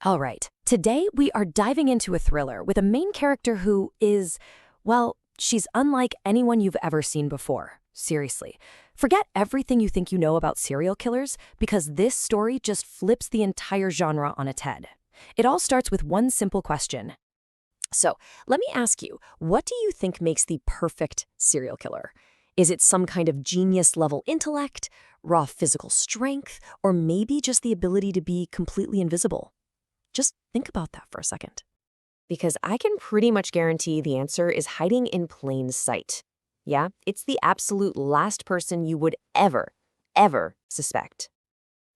All right, today we are diving into a thriller with a main character who is, well, she's unlike anyone you've ever seen before. Seriously. Forget everything you think you know about serial killers because this story just flips the entire genre on its head. It all starts with one simple question. So, let me ask you, what do you think makes the perfect serial killer? Is it some kind of genius level intellect, raw physical strength, or maybe just the ability to be completely invisible? Just think about that for a second. Because I can pretty much guarantee the answer is hiding in plain sight. Yeah, it's the absolute last person you would ever suspect.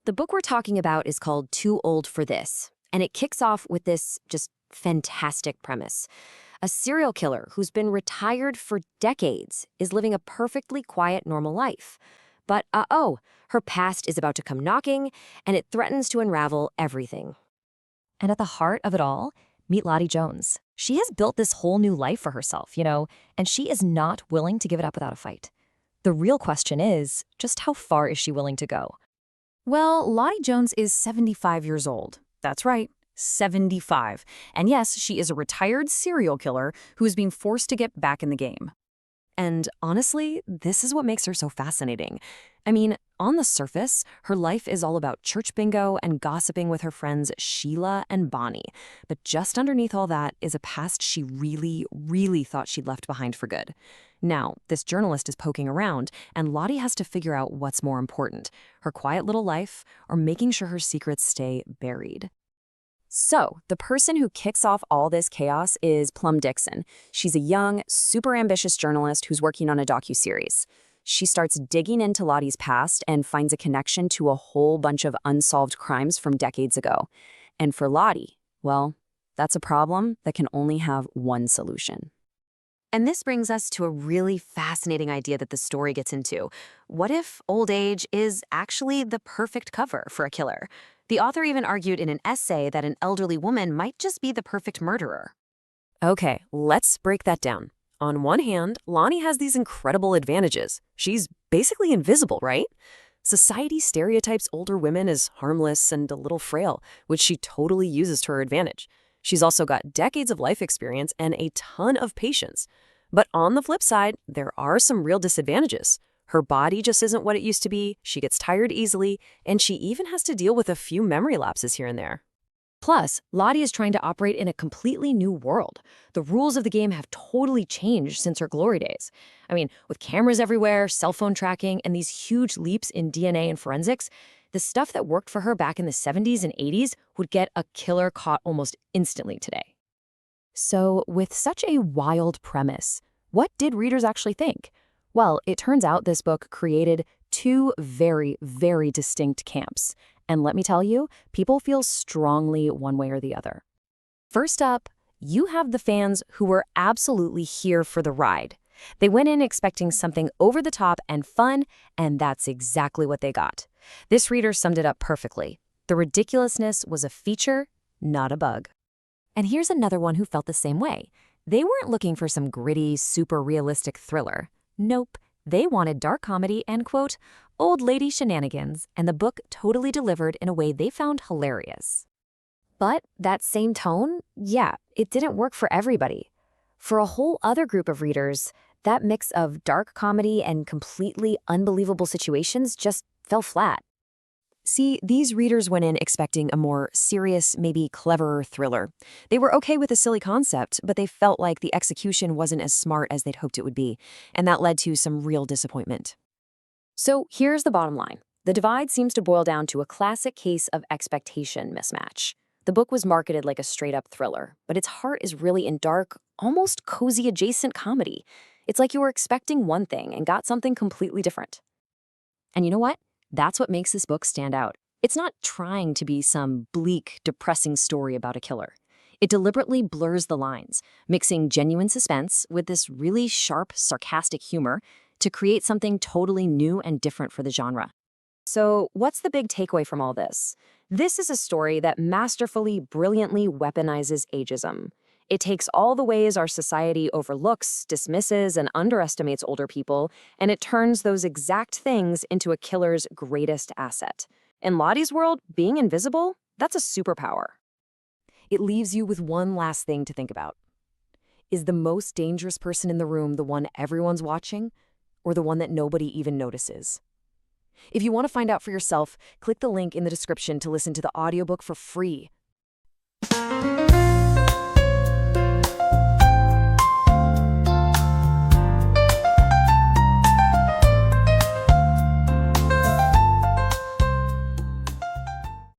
The book we're talking about is called Too Old for This, and it kicks off with this just fantastic premise. A serial killer who's been retired for decades is living a perfectly quiet, normal life. But her past is about to come knocking, and it threatens to unravel everything. And at the heart of it all, meet Lottie Jones. She has built this whole new life for herself, and she is not willing to give it up without a fight. The real question is, just how far is she willing to go? Well, Lottie Jones is 75 years old. That's right, 75. And yes, she is a retired serial killer who is being forced to get back in the game. And honestly, this is what makes her so fascinating. I mean, on the surface, her life is all about church bingo and gossiping with her friends Sheila and Bonnie. But just underneath all that is a past she really thought she'd left behind for good. Now, this journalist is poking around, and Lottie has to figure out what's more important, her quiet little life or making sure her secrets stay buried. So, the person who kicks off all this chaos is Plum Dixon. She's a young, super ambitious journalist who's working on a docuseries. She starts digging into Lottie's past and finds a connection to a whole bunch of unsolved crimes from decades ago. And for Lottie, well, that's a problem that can only have one solution. And this brings us to a really fascinating idea that the story gets into. What if old age is actually the perfect cover for a killer? The author even argued in an essay that an elderly woman might just be the perfect murderer. Okay, let's break that down. On one hand, Lonnie has these incredible advantages. She's basically invisible, right? Society stereotypes older women as harmless and a little frail, which she totally uses to her advantage. She's also got decades of life experience and a ton of patience. But on the flip side, there are some real disadvantages. Her body just isn't what it used to be, she gets tired easily, and she even has to deal with a few memory lapses here and there. Plus, Lottie is trying to operate in a completely new world. The rules of the game have totally changed since her glory days. I mean, with cameras everywhere, cell phone tracking, and these huge leaps in DNA and forensics, the stuff that worked for her back in the 70s and 80s would get a killer caught almost instantly today. So, with such a wild premise, what did readers actually think? Well, it turns out this book created two very distinct camps. And let me tell you, people feel strongly one way or the other. First up, you have the fans who were absolutely here for the ride. They went in expecting something over the top and fun, and that's exactly what they got. This reader summed it up perfectly. The ridiculousness was a feature, not a bug. And here's another one who felt the same way. They weren't looking for some gritty, super realistic thriller. Nope. They wanted dark comedy and, quote, old lady shenanigans, and the book totally delivered in a way they found hilarious. But that same tone, yeah, it didn't work for everybody. For a whole other group of readers, that mix of dark comedy and completely unbelievable situations just fell flat. See, these readers went in expecting a more serious, maybe cleverer thriller. They were okay with a silly concept, but they felt like the execution wasn't as smart as they'd hoped it would be, and that led to some real disappointment. So here's the bottom line. The divide seems to boil down to a classic case of expectation mismatch. The book was marketed like a straight-up thriller, but its heart is really in dark, almost cozy adjacent comedy. It's like you were expecting one thing and got something completely different. And you know what? That's what makes this book stand out. It's not trying to be some bleak, depressing story about a killer. It deliberately blurs the lines, mixing genuine suspense with this really sharp, sarcastic humor to create something totally new and different for the genre. So, what's the big takeaway from all this? This is a story that masterfully, brilliantly weaponizes ageism. It takes all the ways our society overlooks, dismisses, and underestimates older people, and it turns those exact things into a killer's greatest asset. In Lottie's world, being invisible, that's a superpower. It leaves you with one last thing to think about. Is the most dangerous person in the room the one everyone's watching, or the one that nobody even notices? If you want to find out for yourself, click the link in the description to listen to the audiobook for free.